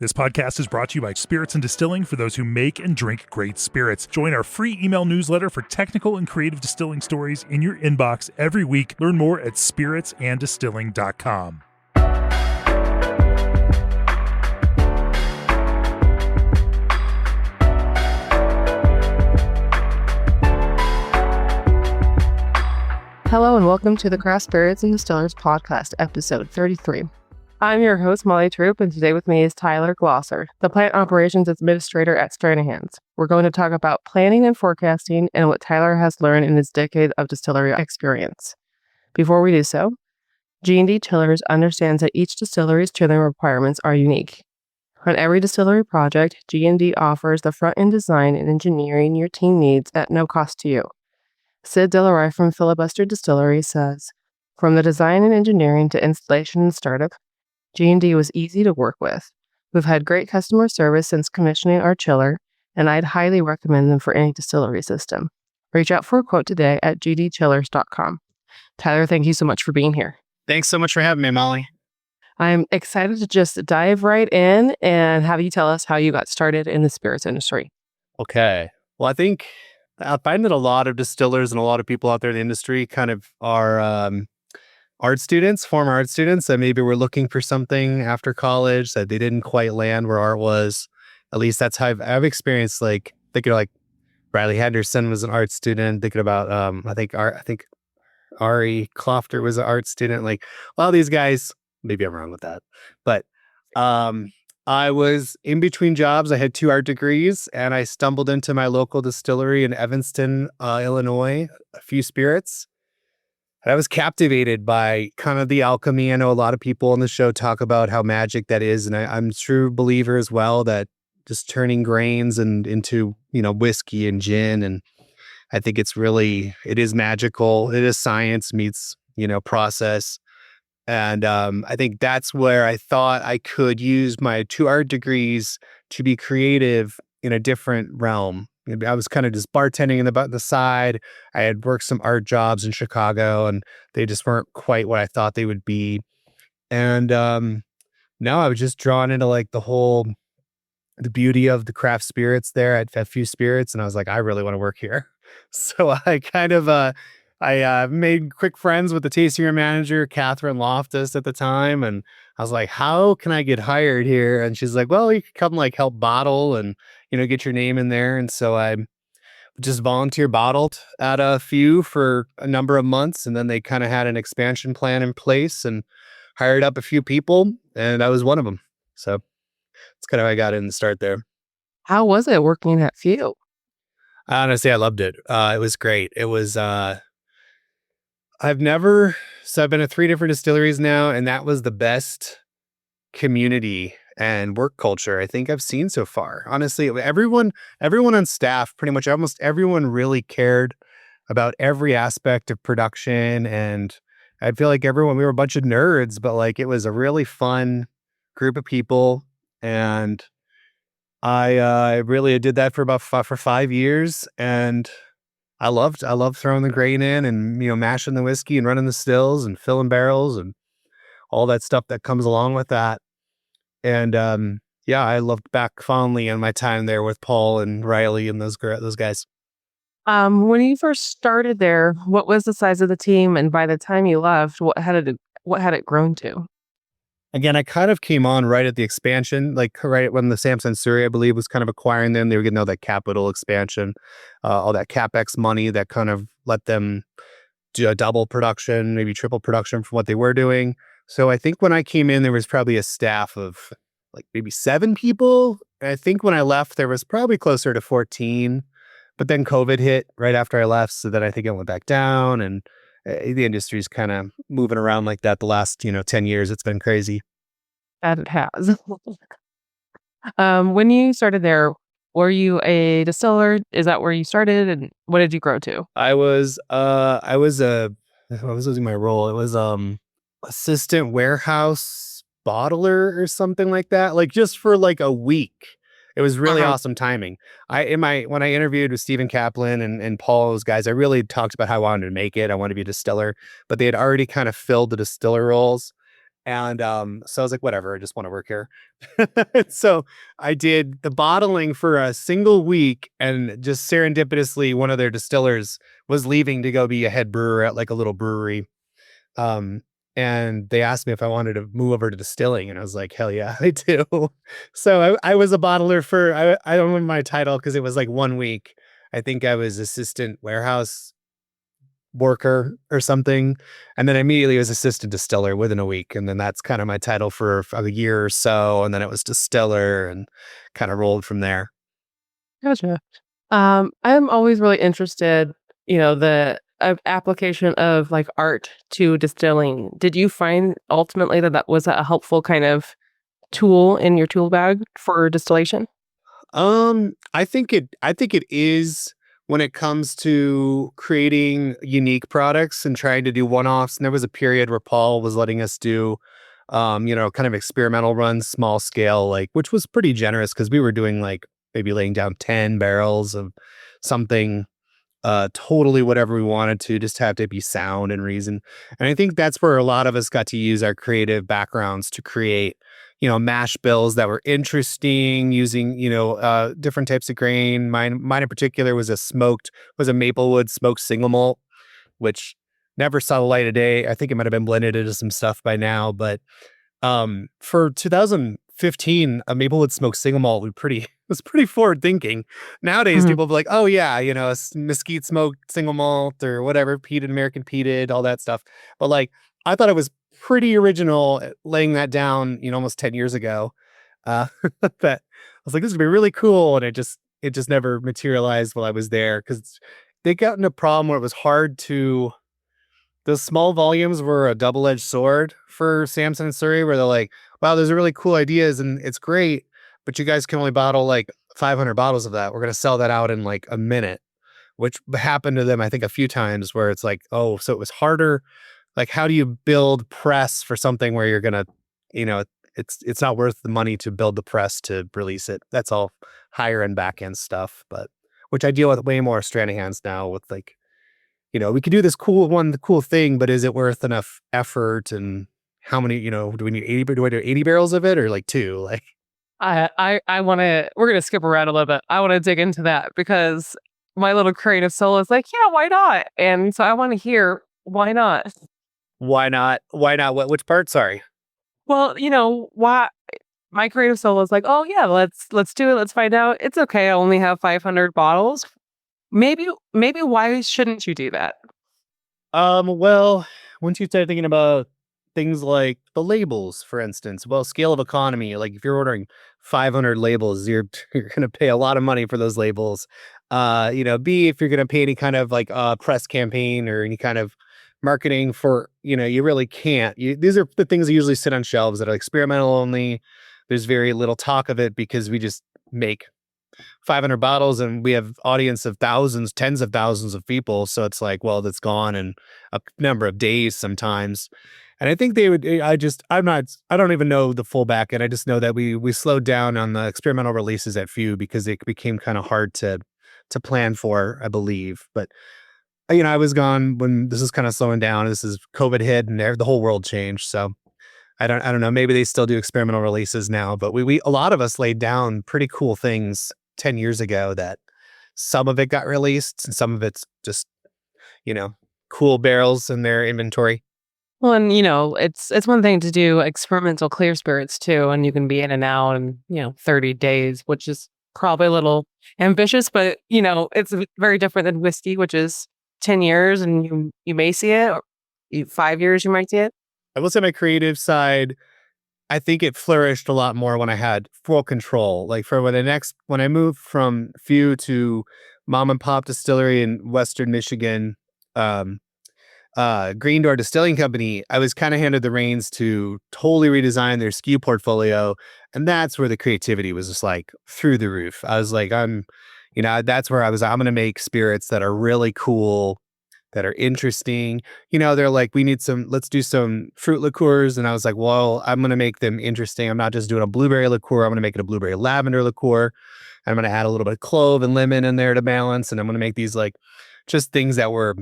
This podcast is brought to you by Spirits and Distilling for those who make and drink great spirits. Join our free email newsletter for technical and creative distilling stories in your inbox every week. Learn more at spiritsanddistilling.com. Hello and welcome to the Craft Spirits and Distillers podcast, episode 33. I'm your host, Molly Troupe, and today with me is Tyler Glasser, the Plant Operations Administrator at Stranahan. We're going to talk about planning and forecasting and what Tyler has learned in his decade of distillery experience. Before we do so, G&D Chillers understands that each distillery's chilling requirements are unique. On every distillery project, G&D offers the front-end design and engineering your team needs at no cost to you. Sid Dillery from Filibuster Distillery says, "From the design and engineering to installation and startup, G&D was easy to work with. We've had great customer service since commissioning our chiller, and I'd highly recommend them for any distillery system. Reach out for a quote today at gdchillers.com. Tyler, thank you so much for being here. Thanks so much for having me, Molly. I'm excited to just dive right in and have you tell us how you got started in the spirits industry. Okay. Well, I find that a lot of distillers and a lot of people out there in the industry kind of are former art students that maybe were looking for something after college that they didn't quite land where art was. At least that's how I've experienced, like thinking like Riley Henderson was an art student, thinking about I think Ari Klofter was an art student. Like a lot of these guys, maybe I'm wrong with that. But I was in between jobs. I had 2 art degrees and I stumbled into my local distillery in Evanston, Illinois, A Few Spirits. I was captivated by kind of the alchemy. I know a lot of people on the show talk about how magic that is. And I'm a true believer as well that just turning grains into, whiskey and gin. And I think it is magical. It is science meets, process. And I think that's where I thought I could use my 2 art degrees to be creative in a different realm. I was kind of just bartending in the side. I had worked some art jobs in Chicago and they just weren't quite what I thought they would be. And now I was just drawn into like the beauty of the craft spirits there at A Few Spirits. And I was like, I really want to work here. So I kind of, I made quick friends with the tasting room manager, Catherine Loftus at the time. And I was like, how can I get hired here? And she's like, well, you could come like help bottle and, get your name in there. And so I just volunteer bottled at A Few for a number of months. And then they kind of had an expansion plan in place and hired up a few people. And I was one of them. So that's kind of how I got in the start there. How was it working at Few? Honestly, I loved it. It was great. It was, I've been at 3 different distilleries now, and that was the best community and work culture I think I've seen so far. Honestly, everyone on staff, pretty much almost everyone really cared about every aspect of production. And I feel like we were a bunch of nerds, but like it was a really fun group of people. And I really did that for about 5 years. And I loved throwing the grain in and, mashing the whiskey and running the stills and filling barrels and all that stuff that comes along with that. And, I looked back fondly on my time there with Paul and Riley and those guys. When you first started there, what was the size of the team? And by the time you left, what had it grown to? Again, I kind of came on right at the expansion, like right when the Samson Surrey, I believe, was kind of acquiring them. They were getting all that capital expansion, all that CapEx money that kind of let them do a double production, maybe triple production from what they were doing. So I think when I came in, there was probably a staff of like maybe 7 people. I think when I left, there was probably closer to 14. But then COVID hit right after I left. So then I think it went back down and the industry's kind of moving around like that the last, 10 years. It's been crazy. That it has. When you started there, were you a distiller? Is that where you started? And what did you grow to? I was losing my role. It was assistant warehouse bottler or something like that. Like just for like a week. It was really awesome timing. When I interviewed with Stephen Kaplan and Paul, those guys, I really talked about how I wanted to make it. I wanted to be a distiller, but they had already kind of filled the distiller roles. And so I was like, whatever, I just want to work here. So I did the bottling for a single week, and just serendipitously, one of their distillers was leaving to go be a head brewer at like a little brewery. Um, and they asked me if I wanted to move over to distilling, and I was like, hell yeah, I do. So I was a bottler for, I don't remember my title because it was like 1 week. I think I was assistant warehouse worker or something. And then immediately was assistant distiller within a week. And then that's kind of my title for a year or so. And then it was distiller and kind of rolled from there. Gotcha. I'm always really interested, the application of like art to distilling. Did you find ultimately that was a helpful kind of tool in your tool bag for distillation? I think it is when it comes to creating unique products and trying to do one-offs. And there was a period where Paul was letting us do kind of experimental runs, small scale, like, which was pretty generous because we were doing like maybe laying down 10 barrels of something, totally whatever we wanted to, just have to be sound and reason. And I think that's where a lot of us got to use our creative backgrounds to create, mash bills that were interesting using, different types of grain. Mine in particular was a Maplewood smoked single malt, which never saw the light of day. I think it might have been blended into some stuff by now, but for 2015, a Maplewood smoked single malt was pretty forward thinking. Nowadays, Mhm. people be like, "Oh yeah, mesquite smoked single malt or whatever, peated, American peated, all that stuff." But like, I thought it was pretty original laying that down, almost 10 years ago. That I was like, "This would be really cool," and it just never materialized while I was there because they got in a problem where it was hard to. The small volumes were a double-edged sword for Samson and Surrey, where they're like, "Wow, those are really cool ideas, and it's great, but you guys can only bottle like 500 bottles of that. We're gonna sell that out in like a minute," which happened to them, I think, a few times. Where it's like, oh, so it was harder. Like, how do you build press for something where you're gonna, you know, it's not worth the money to build the press to release it. That's all higher end back end stuff, but which I deal with way more Stranahans now with like we could do this cool thing, but is it worth enough effort? And how many, do we need 80, do I do 80 barrels of it or like two? Like, I want to. We're gonna skip around a little bit. I want to dig into that because my little creative soul is like, yeah, why not? And so I want to hear why not. why not? Why not? Which part? Sorry. Well, why my creative soul is like, oh yeah, let's do it. Let's find out. It's okay. I only have 500 bottles. Maybe why shouldn't you do that? Well, once you start thinking about things like the labels, for instance, well, scale of economy, like if you're ordering 500 labels, you're you're going to pay a lot of money for those labels. B, if you're going to pay any kind of like press campaign or any kind of marketing for, you really can't. These are the things that usually sit on shelves that are experimental only. There's very little talk of it because we just make 500 bottles and we have audience of thousands, tens of thousands of people. So it's like, well, that's gone in a number of days sometimes. And I think they would, I don't even know the full back end. I just know that we slowed down on the experimental releases at few because it became kind of hard to plan for, I believe. But, I was gone when this is kind of slowing down. This is COVID hit and the whole world changed. So I don't know. Maybe they still do experimental releases now, but we a lot of us laid down pretty cool things 10 years ago that some of it got released and some of it's just, you know, cool barrels in their inventory. Well, and it's one thing to do experimental clear spirits too, and you can be in and out in 30 days, which is probably a little ambitious, but it's very different than whiskey, which is 10 years, and you may see it, or 5 years you might see it. I will say my creative side, I think it flourished a lot more when I had full control. Like for when I moved from few to mom and pop distillery in Western Michigan, um, Green Door Distilling Company, I was kind of handed the reins to totally redesign their SKU portfolio. And that's where the creativity was just like through the roof. I was like, that's where I'm going to make spirits that are really cool, that are interesting. They're like, let's do some fruit liqueurs. And I was like, well, I'm going to make them interesting. I'm not just doing a blueberry liqueur. I'm going to make it a blueberry lavender liqueur. I'm going to add a little bit of clove and lemon in there to balance. And I'm going to make these like just things that were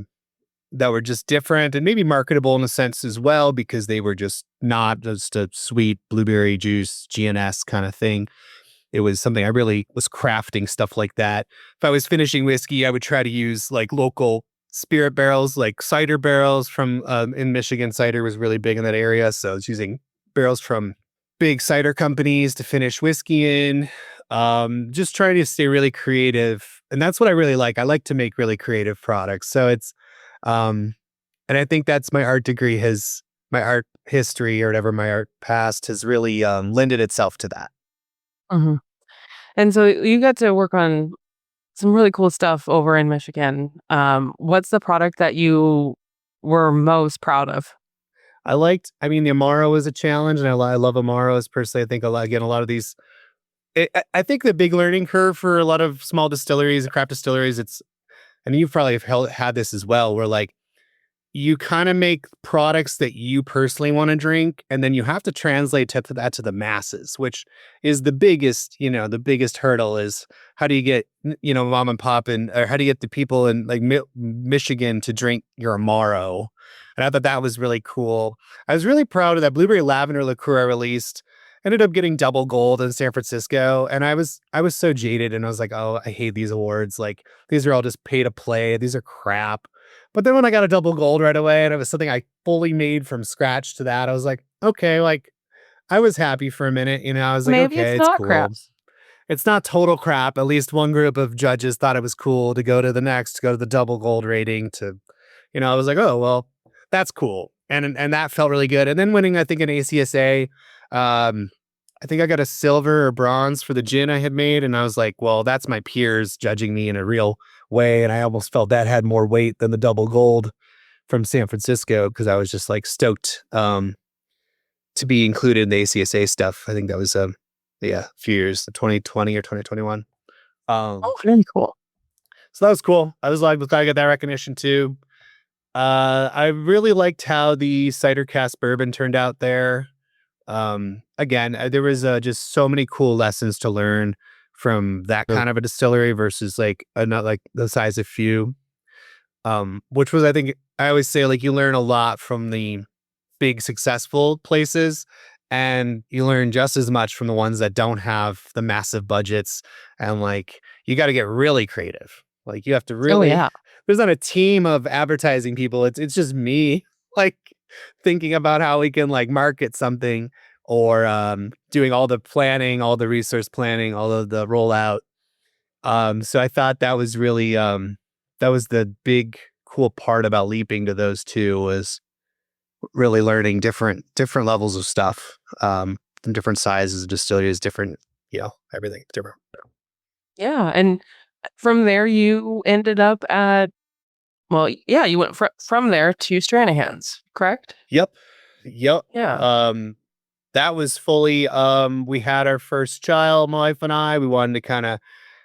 that were just different and maybe marketable in a sense as well, because they were just not just a sweet blueberry juice, GNS kind of thing. It was something I really was crafting stuff like that. If I was finishing whiskey, I would try to use like local spirit barrels, like cider barrels from in Michigan. Cider was really big in that area. So I was using barrels from big cider companies to finish whiskey in. Just trying to stay really creative. And that's what I really like. I like to make really creative products. So it's, and I think that's my art degree my art history or whatever, my art past has really lended itself to that. hmm And so you got to work on some really cool stuff over in Michigan. What's the product that you were most proud of? I mean, the Amaro was a challenge, and I love Amaros personally. I think a lot of these, I think the big learning curve for a lot of small distilleries and craft distilleries, and you probably have had this as well, where like you kind of make products that you personally want to drink, and then you have to translate that to the masses, which is the biggest hurdle is how do you get, mom and pop or how do you get the people in like Michigan to drink your Amaro? And I thought that was really cool. I was really proud of that blueberry lavender liqueur I released. Ended up getting double gold in San Francisco. And I was so jaded, and I was like, oh, I hate these awards. Like, these are all just pay to play. These are crap. But then when I got a double gold right away, and it was something I fully made from scratch to that, I was like, okay, like I was happy for a minute, I was like, Maybe okay, it's it's not cool. crap. It's not total crap. At least one group of judges thought it was cool to go to the double gold rating I was like, oh, well, that's cool. And that felt really good. And then winning, I think, an ACSA, I think I got a silver or bronze for the gin I had made. And I was like, well, that's my peers judging me in a real way. And I almost felt that had more weight than the double gold from San Francisco, because I was just like stoked to be included in the ACSA stuff. I think that was a few years, 2020 or 2021. Oh, very cool. So that was cool. I was glad I got that recognition too. I really liked how the cider cask bourbon turned out there. Again, there was just so many cool lessons to learn from that kind of a distillery versus like not like the size of few. Which was, I think, I always say, like, you learn a lot from the big successful places, and you learn just as much from the ones that don't have the massive budgets. And like, you got to get really creative. Like, you have to really, yeah. there's not a team of advertising people. It's just me, like, thinking about how we can like market something, or doing all the planning, all the resource planning, all of the rollout. So I thought that was really, that was the big cool part about leaping to those two, was really learning different levels of stuff, from different sizes of distilleries, different, everything different. Yeah. And from there, you ended up at, well, yeah, you went from there to Stranahan's, correct? Yep. Yeah. That was fully, we had our first child, my wife and I.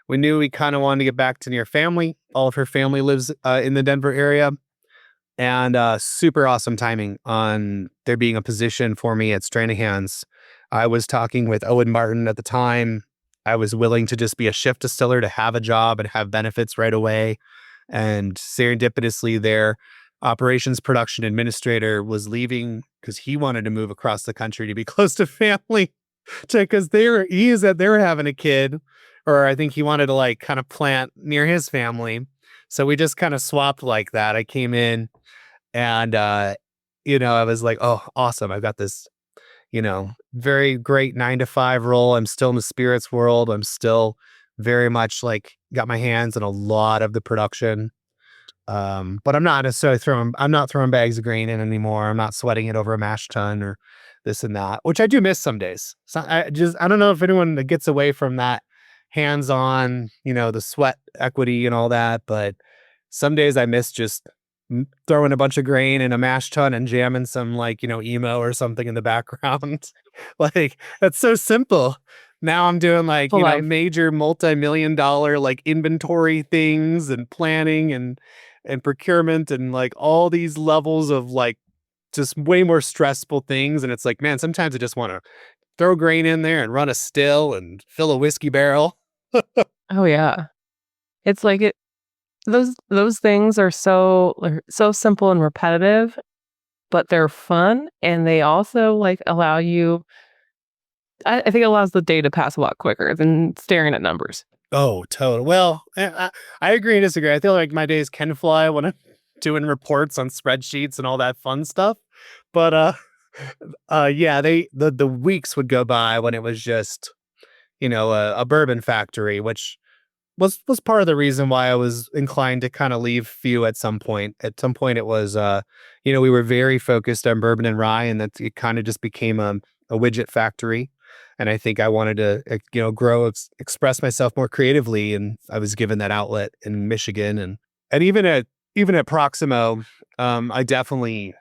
We knew we kind of wanted to get back to near family. All of her family lives in the Denver area. And super awesome timing on there being a position for me at Stranahan's. I was talking with Owen Martin at the time. I was willing to just be a shift distiller, to have a job and have benefits right away. And serendipitously, their operations production administrator was leaving because he wanted to move across the country to be close to family, because they were having a kid, or I think he wanted to like kind of plant near his family. So we just kind of swapped like that. I came in, and I was like, oh, awesome. I've got this, very great 9-to-5 role. I'm still in the spirits world. I'm still very much like got my hands in a lot of the production. But I'm not necessarily throwing bags of grain in anymore. I'm not sweating it over a mash tun or this and that, which I do miss some days. So I don't know if anyone that gets away from that hands-on, the sweat equity and all that, but some days I miss just throwing a bunch of grain in a mash tun and jamming some like, emo or something in the background. Like, that's so simple. Now I'm doing like, major multi-million-dollar like inventory things and planning and procurement and like all these levels of like just way more stressful things. And it's like, man, sometimes I just want to throw grain in there and run a still and fill a whiskey barrel. Oh, yeah. It's like those things are so simple and repetitive, but they're fun, and they also like allow you. I think it allows the day to pass a lot quicker than staring at numbers. Oh, totally. Well, I agree and disagree. I feel like my days can fly when I'm doing reports on spreadsheets and all that fun stuff. But yeah, the weeks would go by when it was just, a bourbon factory, which was part of the reason why I was inclined to kind of leave Few at some point. At some point, it was, we were very focused on bourbon and rye, and that it kind of just became a widget factory. And I think I wanted to, grow, express myself more creatively, and I was given that outlet in Michigan, and even at Proximo, I definitely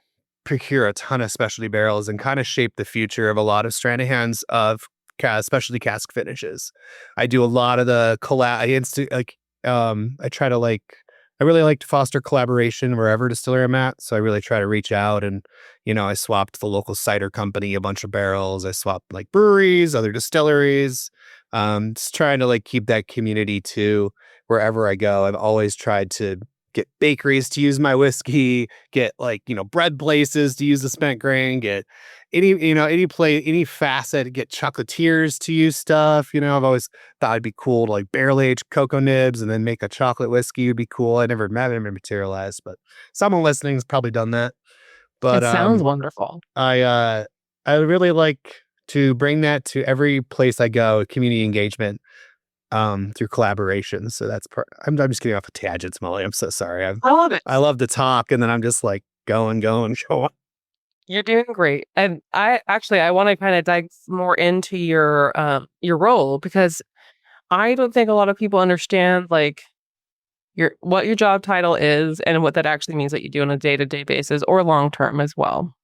procure a ton of specialty barrels and kind of shape the future of a lot of Stranahan's of specialty cask finishes. I do a lot of the I try to I really like to foster collaboration wherever distillery I'm at. So I really try to reach out and, I swapped the local cider company a bunch of barrels. I swapped like breweries, other distilleries, just trying to keep that community too wherever I go. I've always tried to get bakeries to use my whiskey, get bread places to use the spent grain, get any facet, get chocolatiers to use stuff. I've always thought it'd be cool to barrel age cocoa nibs and then make a chocolate whiskey would be cool. I never materialized, but someone listening has probably done that. But It sounds wonderful. I really like to bring that to every place I go, community engagement, through collaboration. So that's I'm just getting off a tangent, Molly. I'm so sorry. I love it. I love to talk, and then I'm just going. You're doing great. And I want to kind of dive more into your role, because I don't think a lot of people understand what your job title is and what that actually means that you do on a day-to-day basis or long term as well.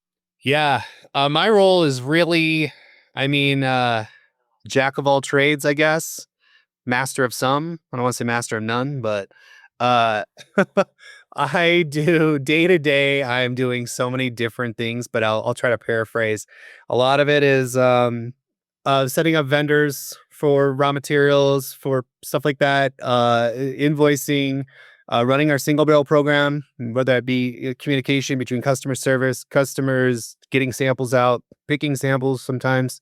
Yeah. My role is really, jack of all trades, I guess. Master of some. I don't want to say master of none, but uh I do day to day. I'm doing so many different things, but I'll try to paraphrase. A lot of it is setting up vendors for raw materials, for stuff like that, invoicing, running our single barrel program, whether that be communication between customer service, customers, getting samples out, picking samples sometimes.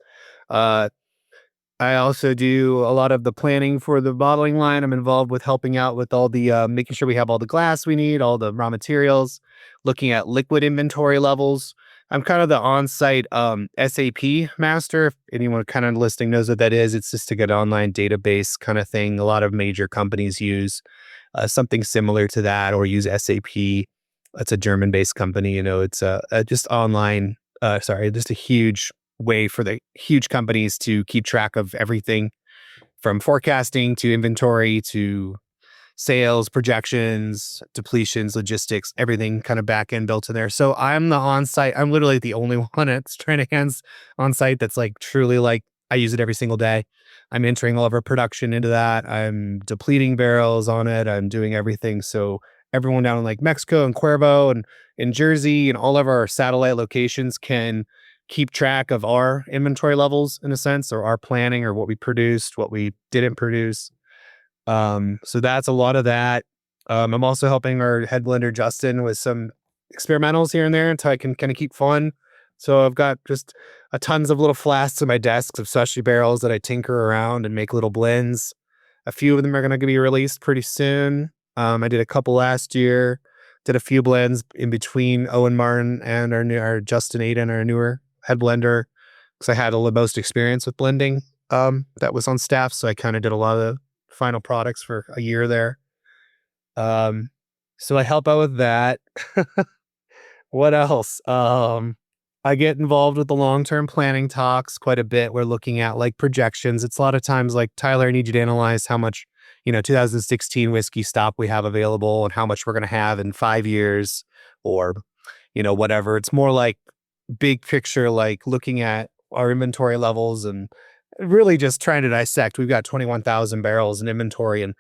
Uh, I also do a lot of the planning for the bottling line. I'm involved with helping out with all the making sure we have all the glass we need, all the raw materials, looking at liquid inventory levels. I'm kind of the on-site SAP master. If anyone kind of listening knows what that is, it's just a good online database kind of thing. A lot of major companies use something similar to that or use SAP. It's a German-based company. It's just online. Just a huge way for the huge companies to keep track of everything from forecasting to inventory to sales, projections, depletions, logistics, everything kind of back end built in there. So I'm the on-site. I'm literally the only one at Stranahan's on-site that's truly I use it every single day. I'm entering all of our production into that. I'm depleting barrels on it. I'm doing everything. So everyone down in Mexico and Cuervo and in Jersey and all of our satellite locations can keep track of our inventory levels in a sense, or our planning, or what we produced, what we didn't produce. So that's a lot of that. I'm also helping our head blender Justin with some experimentals here and there until I can kind of keep fun. So I've got just a tons of little flasks on my desks of specialty barrels that I tinker around and make little blends. A few of them are going to be released pretty soon. I did a couple last year. Did a few blends in between Owen Martin and our Justin Aiden, our newer head blender, because I had the most experience with blending that was on staff. So I kind of did a lot of the final products for a year there. So I help out with that. What else? I get involved with the long-term planning talks quite a bit. We're looking at projections. It's a lot of times Tyler, I need you to analyze how much 2016 whiskey stock we have available and how much we're going to have in 5 years, or whatever. It's more big picture, looking at our inventory levels and really just trying to dissect. We've got 21,000 barrels in inventory, and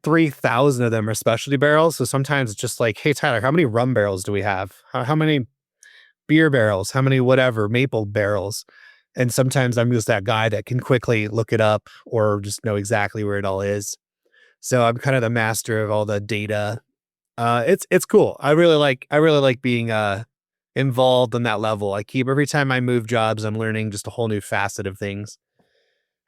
3,000 of them are specialty barrels. So sometimes it's just hey, Tyler, how many rum barrels do we have? How many beer barrels? How many whatever maple barrels? And sometimes I'm just that guy that can quickly look it up or just know exactly where it all is. So I'm kind of the master of all the data. It's cool. I really like being involved on that level. Every time I move jobs, I'm learning just a whole new facet of things.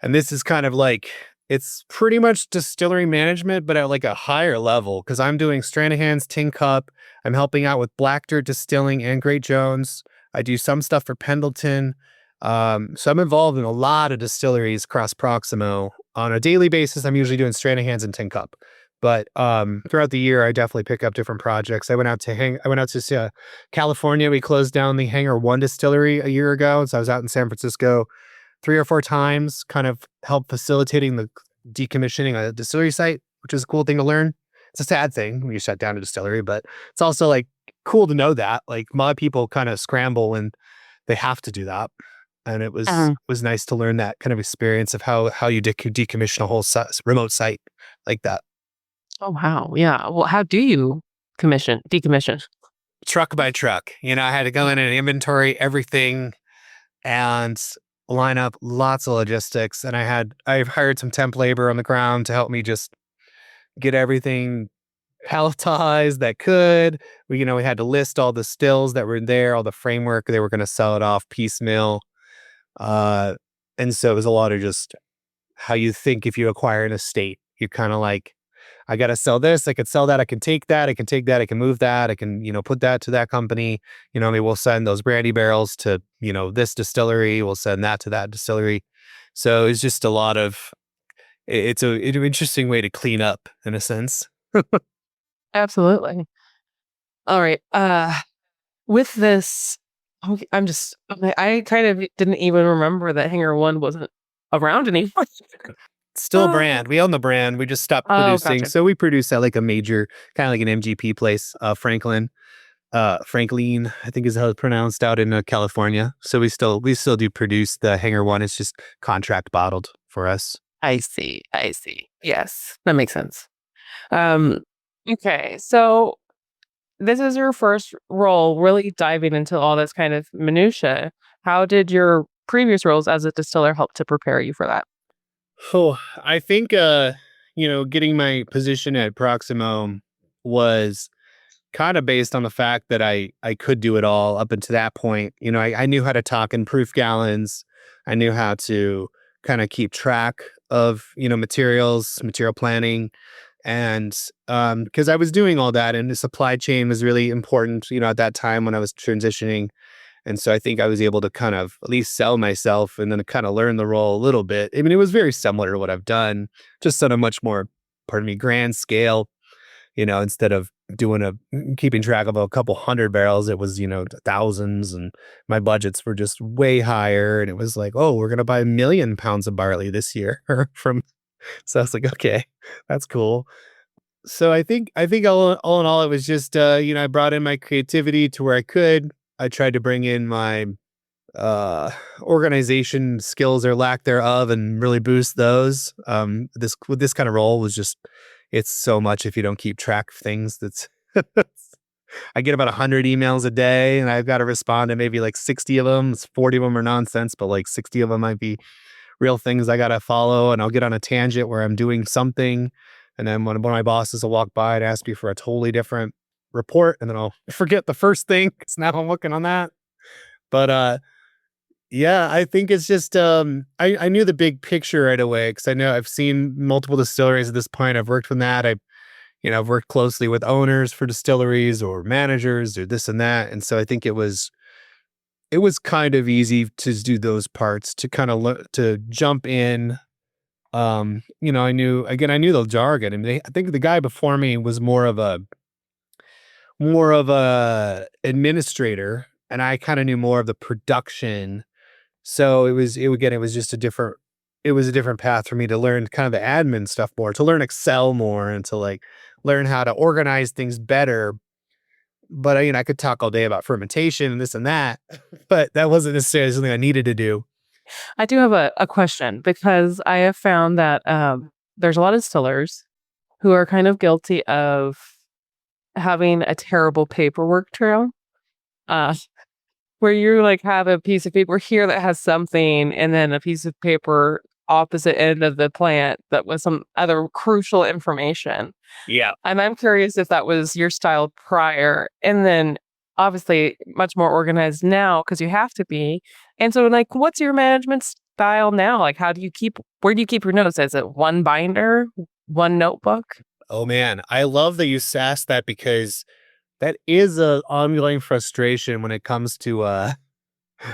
And this is kind of like, it's pretty much distillery management, but at like a higher level, because I'm doing Stranahan's Tin Cup. I'm helping out with Black Dirt Distilling and Great Jones. I do some stuff for Pendleton. So I'm involved in a lot of distilleries across Proximo. On a daily basis, I'm usually doing Stranahan's and Tin Cup. But throughout the year, I definitely pick up different projects. I went out to California. We closed down the Hangar One distillery a year ago. So I was out in San Francisco 3 or 4 times, kind of help facilitating the decommissioning a distillery site, which is a cool thing to learn. It's a sad thing when you shut down a distillery, but it's also like cool to know that. Like a lot of people kind of scramble when they have to do that. And it was nice to learn that kind of experience of how you decommission a whole remote site like that. Oh, wow. Yeah. Well, how do you decommission? Truck by truck. I had to go in and inventory everything and line up lots of logistics. And I've hired some temp labor on the ground to help me just get everything palletized that could. We had to list all the stills that were there, all the framework. They were going to sell it off piecemeal. And so it was a lot of just how you think if you acquire an estate. You're kind of like, I got to sell this. I could sell that. I can take that. I can take that. I can move that. I can, put that to that company. Maybe we'll send those brandy barrels to, this distillery. We'll send that to that distillery. So it's just a lot of, it's an interesting way to clean up in a sense. Absolutely. All right. With this, I kind of didn't even remember that Hangar One wasn't around anymore. Still a brand. We own the brand. We just stopped producing. Gotcha. So we produce at like a major, kind of like an MGP place, Franklin, I think is how it's pronounced, out in California. So we still do produce the Hangar One. It's just contract bottled for us. I see. Yes, that makes sense. Okay, so this is your first role really diving into all this kind of minutia. How did your previous roles as a distiller help to prepare you for that? Oh, I think, getting my position at Proximo was kind of based on the fact that I could do it all up until that point. I knew how to talk in proof gallons. I knew how to kind of keep track of, material planning. And because I was doing all that, and the supply chain was really important, at that time when I was transitioning. And so I think I was able to kind of at least sell myself and then kind of learn the role a little bit. I mean, it was very similar to what I've done, just on a much more, grand scale. Instead of keeping track of a couple hundred barrels, it was, thousands, and my budgets were just way higher. And it was like, oh, we're going to buy 1 million pounds of barley this year so I was like, okay, that's cool. So I think all in all, it was just, I brought in my creativity to where I could. I tried to bring in my organization skills or lack thereof and really boost those. This kind of role was just, it's so much if you don't keep track of things. That's I get about 100 emails a day, and I've got to respond to maybe like 60 of them. 40 of them are nonsense, but like 60 of them might be real things I got to follow. And I'll get on a tangent where I'm doing something, and then one of my bosses will walk by and ask me for a totally different report, and then I'll forget the first thing. So now I'm working on that. But yeah, I think it's just I knew the big picture right away, because I know I've seen multiple distilleries at this point. I've worked with that. I've worked closely with owners for distilleries or managers or this and that. And so I think it was kind of easy to do those parts, to kind of to jump in. I knew the jargon. I mean, I think the guy before me was more of a administrator, and I kind of knew more of the production. So it was just a different path for me to learn kind of the admin stuff more, to learn Excel more, and to like learn how to organize things better. But I could talk all day about fermentation and this and that, but that wasn't necessarily something I needed to do. I do have a question, because I have found that there's a lot of distillers who are kind of guilty of having a terrible paperwork trail. Where you like have a piece of paper here that has something, and then a piece of paper opposite end of the plant that was some other crucial information. Yeah. And I'm curious if that was your style prior, and then obviously much more organized now because you have to be. And so, like, what's your management style now? Like, where do you keep your notes? Is it one binder, one notebook? Oh man, I love that you asked that because that is a ongoing frustration when it comes to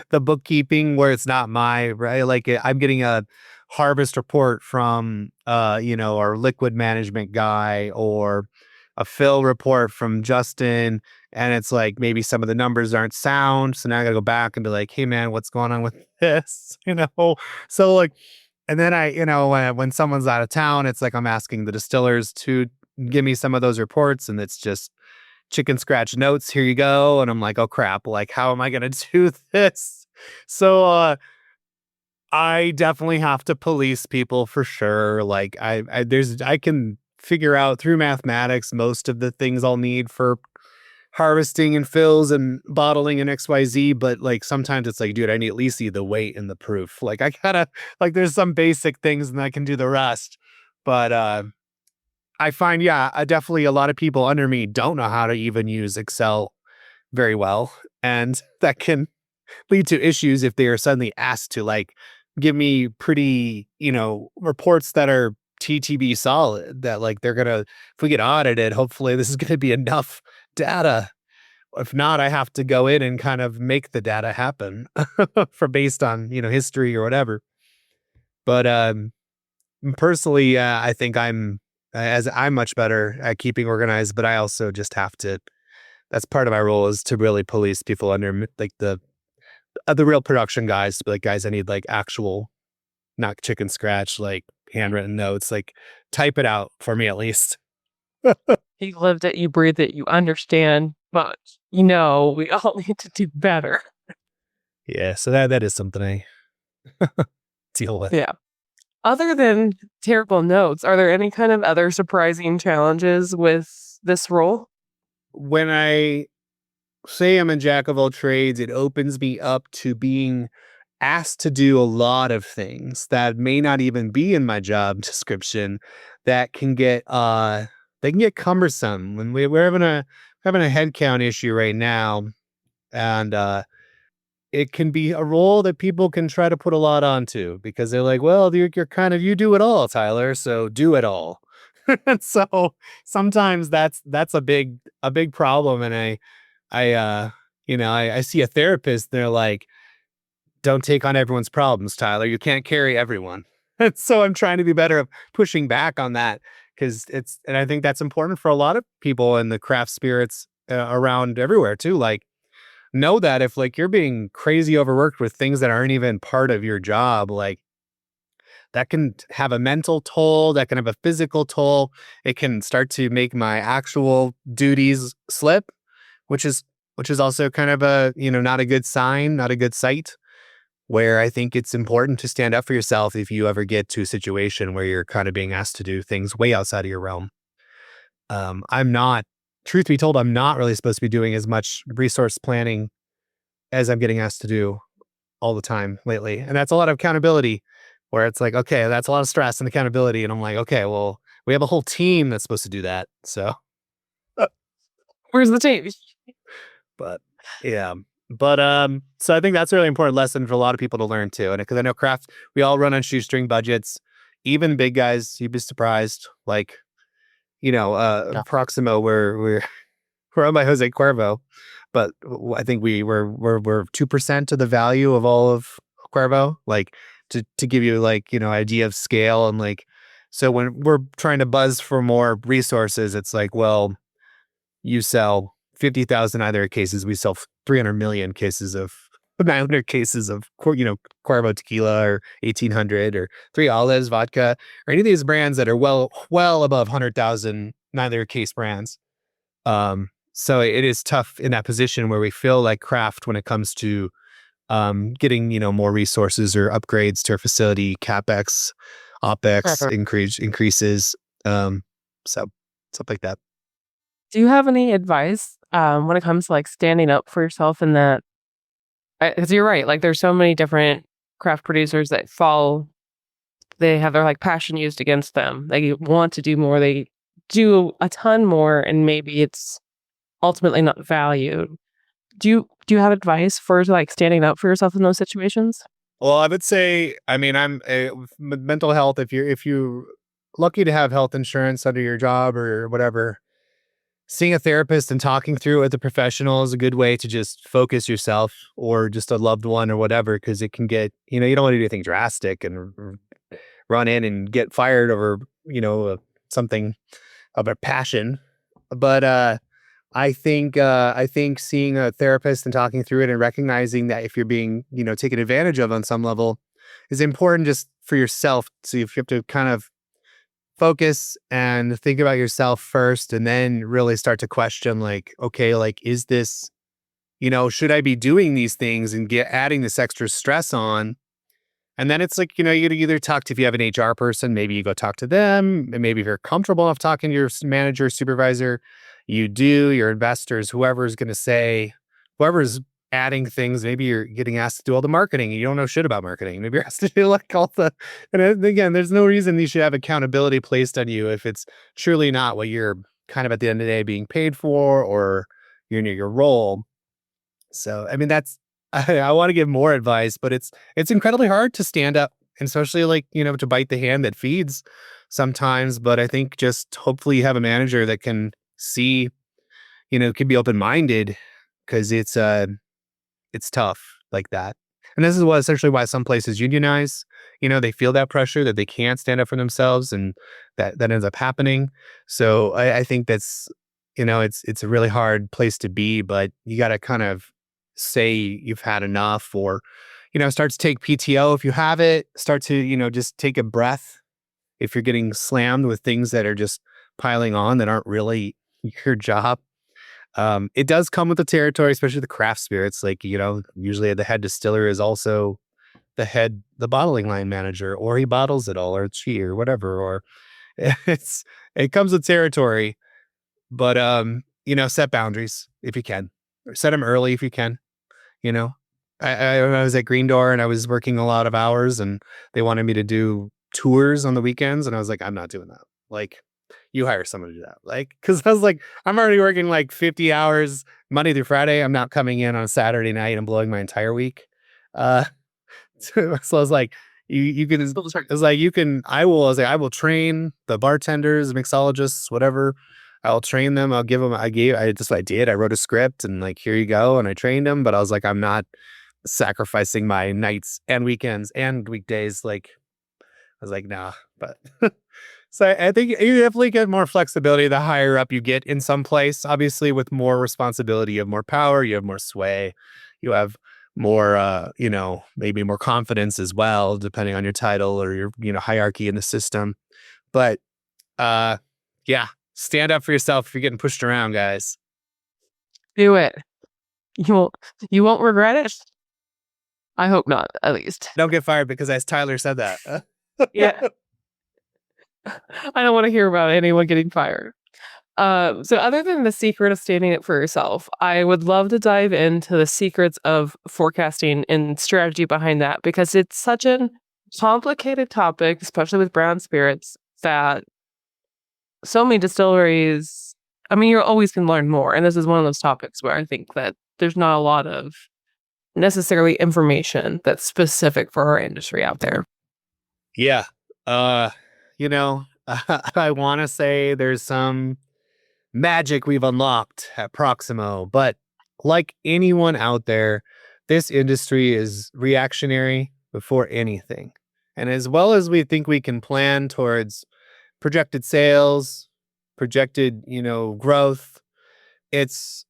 the bookkeeping where it's not my right. Like I'm getting a harvest report from our liquid management guy or a fill report from Justin, and it's like maybe some of the numbers aren't sound. So now I gotta go back and be like, hey man, what's going on with this? So like, and then when someone's out of town, it's like I'm asking the distillers to give me some of those reports, and it's just chicken scratch notes. Here you go. And I'm like, oh crap. Like, how am I going to do this? So, I definitely have to police people for sure. Like I can figure out through mathematics most of the things I'll need for harvesting and fills and bottling and XYZ. But like, sometimes it's like, dude, I need at least see the weight and the proof. Like I gotta, like, there's some basic things and I can do the rest. But, I find, definitely a lot of people under me don't know how to even use Excel very well. And that can lead to issues if they are suddenly asked to like give me pretty, reports that are TTB solid that like if we get audited, hopefully this is going to be enough data. If not, I have to go in and kind of make the data happen based on, history or whatever. But, personally, I think I'm much better at keeping organized, but I also just have to. That's part of my role is to really police people under like the real production guys. To be like, guys, I need like actual, not chicken scratch, like handwritten notes. Like type it out for me at least. You lived it, you breathed it, you understand, but we all need to do better. Yeah, so that is something I deal with. Yeah. Other than terrible notes, are there any kind of other surprising challenges with this role? When I say I'm a jack of all trades, it opens me up to being asked to do a lot of things that may not even be in my job description that can get cumbersome. When we're having a headcount issue right now, and it can be a role that people can try to put a lot onto because they're like, well, you're kind of, you do it all, Tyler, so do it all. And so sometimes that's a big problem. And I see a therapist, they're like, don't take on everyone's problems, Tyler. You can't carry everyone. And so I'm trying to be better at pushing back on that because and I think that's important for a lot of people in the craft spirits around everywhere too. Like, know that if like you're being crazy overworked with things that aren't even part of your job, like that can have a mental toll, that can have a physical toll. It can start to make my actual duties slip, which is also kind of a, not a good sign, not a good sight, where I think it's important to stand up for yourself if you ever get to a situation where you're kind of being asked to do things way outside of your realm. Truth be told, I'm not really supposed to be doing as much resource planning as I'm getting asked to do all the time lately. And that's a lot of accountability where it's like, okay, that's a lot of stress and accountability. And I'm like, okay, well, we have a whole team that's supposed to do that. So Where's the team? But yeah. So I think that's a really important lesson for a lot of people to learn too. And because I know craft, we all run on shoestring budgets, even big guys, you'd be surprised. Like, Proximo, we're owned by Jose Cuervo, but I think we're 2% of the value of all of Cuervo, like to give you like, idea of scale. And like, so when we're trying to buzz for more resources, it's like, well, you sell 50,000 either cases, we sell 300 million cases of 900 cases of, Cuervo tequila or 1800 or Three Olives vodka or any of these brands that are well above 100,000 900 case brands. So it is tough in that position where we feel like craft when it comes to getting, more resources or upgrades to our facility, CapEx, OpEx increases. So stuff like that. Do you have any advice when it comes to like standing up for yourself in that? Because you're right, like there's so many different craft producers that fall they have their like passion used against them. They want to do more. They do a ton more, and maybe it's ultimately not valued. Do you have advice for like standing up for yourself in those situations? Well, I would say, I mean, mental health. If you're lucky to have health insurance under your job or whatever, seeing a therapist and talking through it with a professional is a good way to just focus yourself or just a loved one or whatever, because it can get, you don't want to do anything drastic and run in and get fired over, something of a passion. But I think seeing a therapist and talking through it and recognizing that if you're being, taken advantage of on some level is important just for yourself. So if you have to kind of focus and think about yourself first and then really start to question, like, okay, like, is this, should I be doing these things and adding this extra stress on? And then it's like, you either talk to, if you have an HR person, maybe you go talk to them. And maybe if you're comfortable enough talking to your manager, supervisor, you do, your investors, whoever's going to say, whoever's adding things, maybe you're getting asked to do all the marketing and you don't know shit about marketing. Maybe you're asked to do like all the, and again, there's no reason you should have accountability placed on you if it's truly not what you're kind of at the end of the day being paid for or your role. So, I mean, I want to give more advice, but it's incredibly hard to stand up, and especially like, to bite the hand that feeds sometimes. But I think just hopefully you have a manager that can see, can be open-minded, because it's tough like that. And this is essentially why some places unionize. They feel that pressure that they can't stand up for themselves, and that ends up happening. So I think that's, it's a really hard place to be, but you got to kind of say you've had enough, or, start to take PTO if you have it, start to, just take a breath if you're getting slammed with things that are just piling on that aren't really your job. It does come with the territory, especially the craft spirits. Like, usually the head distiller is also the bottling line manager, or he bottles it all, or she, or whatever, or it comes with territory. But, set boundaries if you can, or set them early if you can. I was at Green Door and I was working a lot of hours and they wanted me to do tours on the weekends. And I was like, I'm not doing that. Like, you hire someone to do that. Like, cause I was like, I'm already working like 50 hours Monday through Friday. I'm not coming in on a Saturday night and blowing my entire week. So I was like, you can, it's like, I will train the bartenders, mixologists, whatever. I'll train them. I'll give them, I did. I wrote a script and like, here you go. And I trained them, but I was like, I'm not sacrificing my nights and weekends and weekdays. Like, I was like, nah, but so I think you definitely get more flexibility the higher up you get in some place. Obviously, with more responsibility, you have more power, you have more sway, you have more, maybe more confidence as well, depending on your title or your, hierarchy in the system. But, yeah, stand up for yourself if you're getting pushed around, guys. Do it. You won't regret it. I hope not, at least. Don't get fired because as Tyler said that. Yeah. I don't want to hear about anyone getting fired. So other than the secret of standing up for yourself, I would love to dive into the secrets of forecasting and strategy behind that, because it's such a complicated topic, especially with brown spirits, that so many distilleries, I mean, you're always going to learn more. And this is one of those topics where I think that there's not a lot of necessarily information that's specific for our industry out there. Yeah. I want to say there's some magic we've unlocked at Proximo, but like anyone out there, this industry is reactionary before anything. And as well as we think we can plan towards projected sales, projected, growth, it's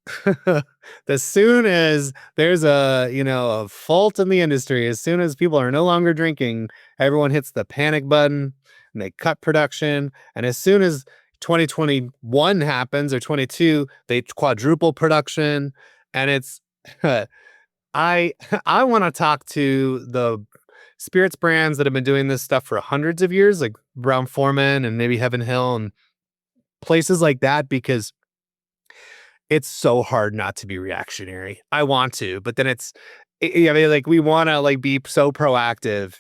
as soon as there's a fault in the industry, as soon as people are no longer drinking, everyone hits the panic button and they cut production. And as soon as 2021 happens or 22, they quadruple production. And it's, I want to talk to the spirits brands that have been doing this stuff for hundreds of years, like Brown-Forman and maybe Heaven Hill and places like that, because it's so hard not to be reactionary. I want to, but then I mean, like we want to like be so proactive,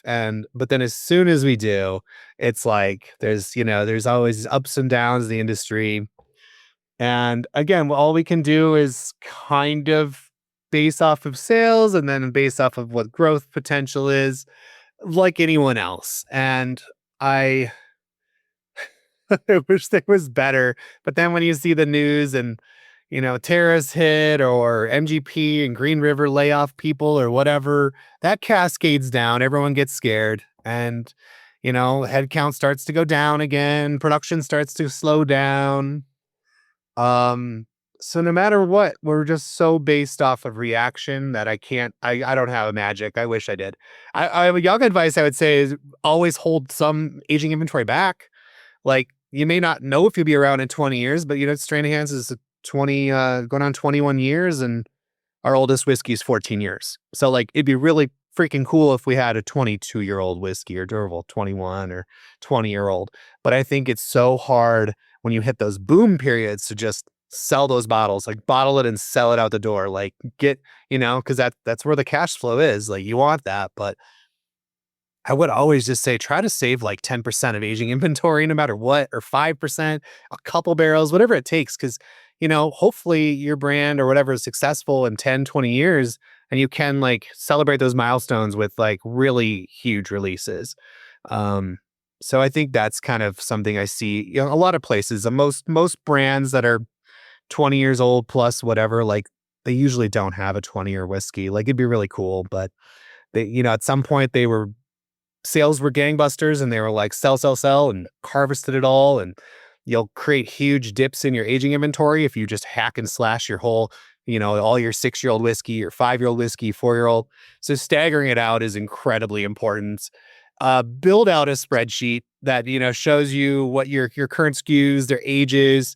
but then as soon as we do, it's like there's always ups and downs in the industry. And again, all we can do is kind of base off of sales and then base off of what growth potential is, like anyone else. And I I wish there was better. But then when you see the news and, tariffs hit or MGP and Green River lay off people or whatever, that cascades down. Everyone gets scared. And, headcount starts to go down again. Production starts to slow down. So no matter what, we're just so based off of reaction that I don't have a magic. I wish I did. I have a young advice I would say is always hold some aging inventory back. Like you may not know if you'll be around in 20 years, but Stranahan's is 20, going on 21 years and our oldest whiskey is 14 years. So like, it'd be really freaking cool if we had a 22-year-old whiskey or durable 21 or 20-year-old. But I think it's so hard when you hit those boom periods to just sell those bottles, like bottle it and sell it out the door, like cause that's where the cash flow is. Like you want that, but I would always just say, try to save like 10% of aging inventory, no matter what, or 5%, a couple barrels, whatever it takes. Cause, hopefully your brand or whatever is successful in 10, 20 years, and you can like celebrate those milestones with like really huge releases. So I think that's kind of something I see, a lot of places. Most brands that are 20 years old plus whatever, like they usually don't have a 20-year whiskey. Like it'd be really cool, but they, at some point sales were gangbusters and they were like sell and harvested it all. And you'll create huge dips in your aging inventory if you just hack and slash your whole, all your 6-year-old whiskey, your 5-year-old whiskey, 4-year-old. So staggering it out is incredibly important. Build out a spreadsheet that, shows you what your current SKUs, their ages,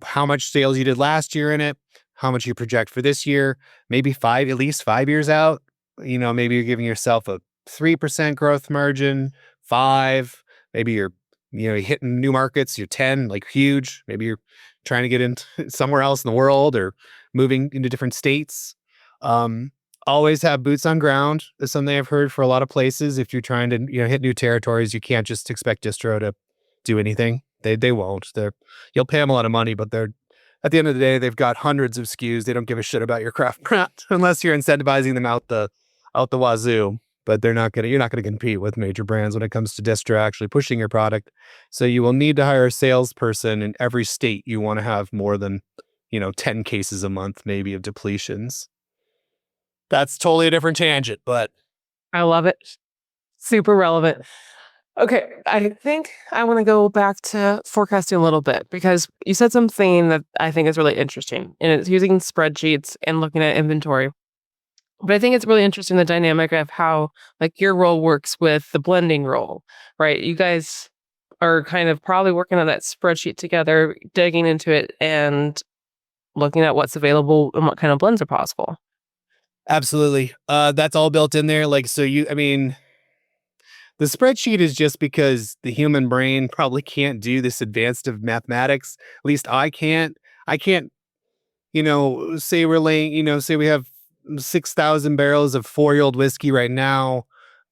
how much sales you did last year in it, how much you project for this year, maybe at least 5 years out. Maybe you're giving yourself a 3% growth margin, 5, maybe you're hitting new markets, you're 10, like huge. Maybe you're trying to get into somewhere else in the world or moving into different states. Always have boots on ground is something I've heard for a lot of places. If you're trying to hit new territories, you can't just expect distro to do anything. They won't. You'll pay them a lot of money, but they're at the end of the day, they've got hundreds of SKUs. They don't give a shit about your craft product unless you're incentivizing them out the wazoo. But you're not going to compete with major brands when it comes to distro actually pushing your product. So you will need to hire a salesperson in every state. You want to have more than, 10 cases a month, maybe, of depletions. That's totally a different tangent, but I love it. Super relevant. Okay, I think I want to go back to forecasting a little bit because you said something that I think is really interesting, and it's using spreadsheets and looking at inventory. But I think it's really interesting, the dynamic of how like your role works with the blending role, right? You guys are kind of probably working on that spreadsheet together, digging into it and looking at what's available and what kind of blends are possible. absolutely. That's all built in there. Like, the spreadsheet is just because the human brain probably can't do this advanced of mathematics. At least I can't. I can't, say say we have 6,000 barrels of 4-year-old whiskey right now,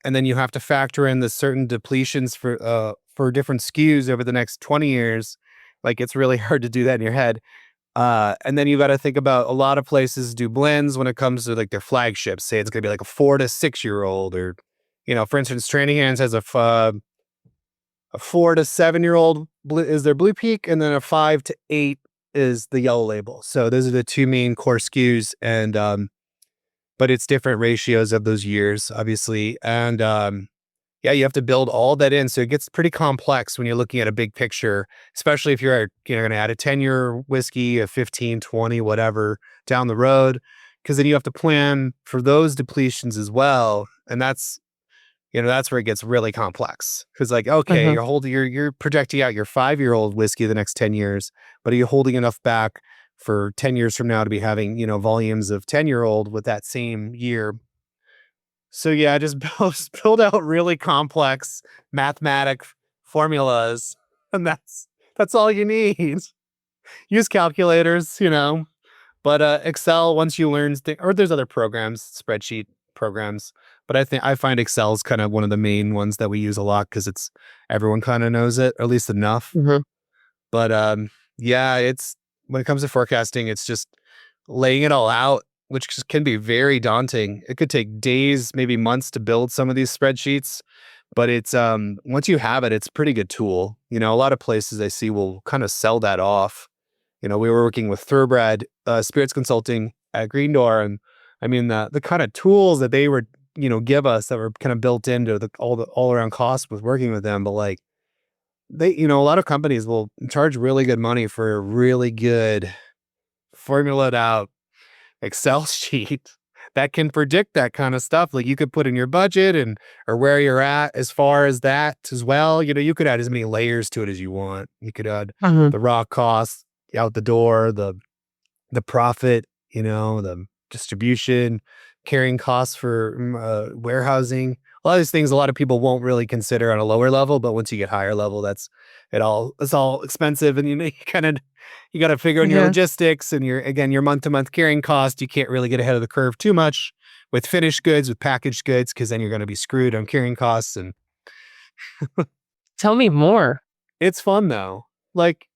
and then you have to factor in the certain depletions for different SKUs over the next 20 years. Like it's really hard to do that in your head. And then you got to think about a lot of places do blends when it comes to like their flagships. Say it's going to be like a 4 to 6-year-old, or for instance, Stranahan's has a 4 to 7-year-old is their Blue Peak, and then a 5 to 8 is the Yellow Label. So those are the two main core SKUs, and but it's different ratios of those years, obviously. And you have to build all that in. So it gets pretty complex when you're looking at a big picture, especially if you're going to add a 10-year whiskey, a 15, 20, whatever down the road, because then you have to plan for those depletions as well. And that's where it gets really complex. Because like, okay, you're projecting out your 5-year-old whiskey the next 10 years, but are you holding enough back for 10 years from now to be having, volumes of 10-year-old with that same year? So yeah, just build out really complex mathematic formulas, and that's all you need. Use calculators, but Excel, once you learn, or there's other programs, spreadsheet programs. But I find Excel's kind of one of the main ones that we use a lot because everyone kind of knows it, or at least enough. Mm-hmm. But yeah, it's when it comes to forecasting, it's just laying it all out, which can be very daunting. It could take days, maybe months to build some of these spreadsheets. But it's once you have it, it's a pretty good tool. A lot of places I see will kind of sell that off. We were working with Thoroughbred Spirits Consulting at Green Door, and I mean the kind of tools that they were give us that were kind of built into the all around cost with working with them. But like they, a lot of companies will charge really good money for a really good formulated out Excel sheet that can predict that kind of stuff. Like you could put in your budget or where you're at as far as that as well. You could add as many layers to it as you want. You could add the raw costs out the door, the profit, the distribution, carrying costs for warehousing. A lot of these things a lot of people won't really consider on a lower level, but once you get higher level, it's all expensive, and you got to figure in your logistics and your month-to-month carrying cost. You can't really get ahead of the curve too much with finished goods, with packaged goods, because then you're going to be screwed on carrying costs. And tell me more. It's fun though. Like,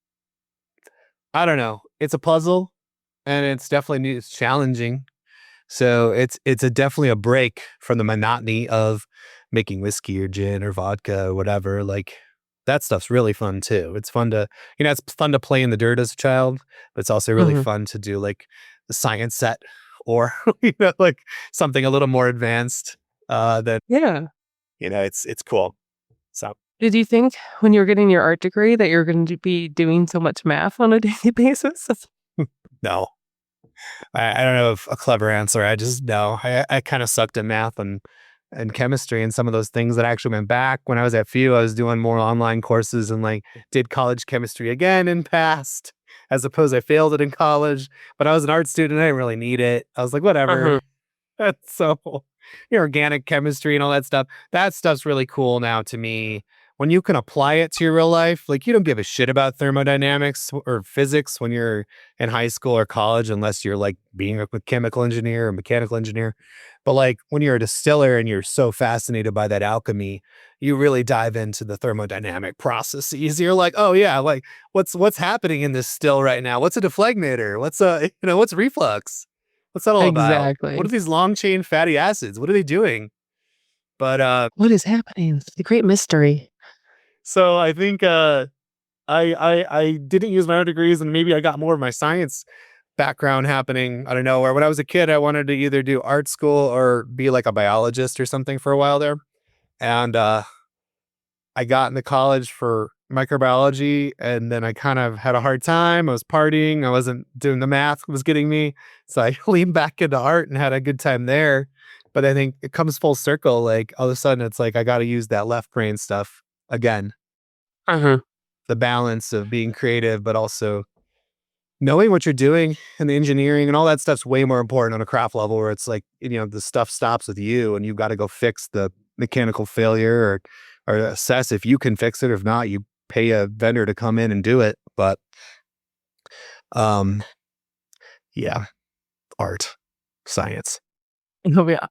I don't know. It's a puzzle, and it's definitely challenging. So it's definitely a break from the monotony of making whiskey or gin or vodka or whatever. Like that stuff's really fun too. It's fun to, it's fun to play in the dirt as a child, but it's also really fun to do like the science set or, like something a little more advanced it's cool. So. Did you think when you were getting your art degree that you're going to be doing so much math on a daily basis? No. I don't know if a clever answer. I just know. I kind of sucked at math and chemistry and some of those things that I actually went back. When I was at FEW, I was doing more online courses and like did college chemistry again and passed, as opposed I failed it in college. But I was an art student. I didn't really need it. I was like, whatever. That's so organic chemistry and all that stuff. That stuff's really cool now to me. When you can apply it to your real life, like you don't give a shit about thermodynamics or physics when you're in high school or college, unless you're like being a chemical engineer or mechanical engineer. But like when you're a distiller and you're so fascinated by that alchemy, you really dive into the thermodynamic processes. You're like, oh yeah, like what's happening in this still right now? What's a deflegnator? What's reflux? What's that all about? Exactly. What are these long chain fatty acids? What are they doing? But what is happening? It's the great mystery. So I think I didn't use my art degrees, and maybe I got more of my science background happening out of nowhere. When I was a kid, I wanted to either do art school or be like a biologist or something for a while there. And I got into college for microbiology, and then I kind of had a hard time. I was partying. I wasn't doing the math was getting me. So I leaned back into art and had a good time there. But I think it comes full circle. Like all of a sudden it's like, I got to use that left brain stuff again. The balance of being creative, but also knowing what you're doing and the engineering and all that stuff's way more important on a craft level, where it's like, the stuff stops with you and you've got to go fix the mechanical failure or assess if you can fix it. If not, you pay a vendor to come in and do it. But, yeah, art, science. Oh yeah.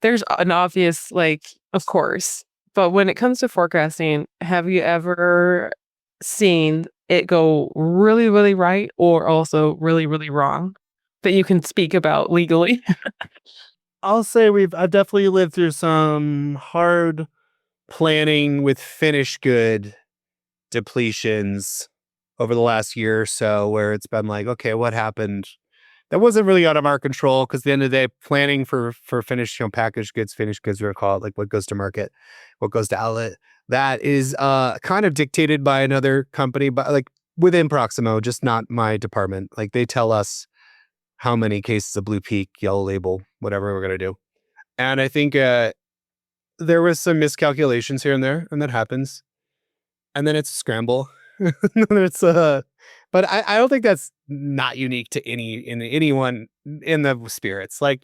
There's an obvious, like, of course. But when it comes to forecasting, have you ever seen it go really, really right or also really, really wrong that you can speak about legally? I'll say I've definitely lived through some hard planning with finished good depletions over the last year or so, where it's been like, okay, what happened? That wasn't really out of our control, because at the end of the day, planning for finished, packaged goods, finished goods, we're called, like what goes to market, what goes to outlet, that is kind of dictated by another company, but like within Proximo, just not my department. Like they tell us how many cases of Blue Peak, Yellow Label, whatever we're going to do. And I think there was some miscalculations here and there, and that happens. And then it's a scramble. But I don't think that's not unique to anyone in the spirits. Like,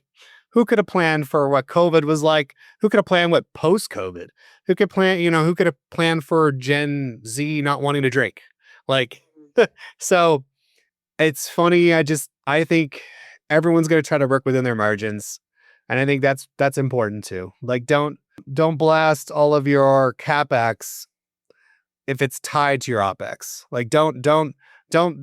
who could have planned for what COVID was like? Who could have planned what post-COVID? Who could who could have planned for Gen Z not wanting to drink? Like, so it's funny. I think everyone's going to try to work within their margins. And I think that's important too. Like don't blast all of your CapEx if it's tied to your OpEx. Like don't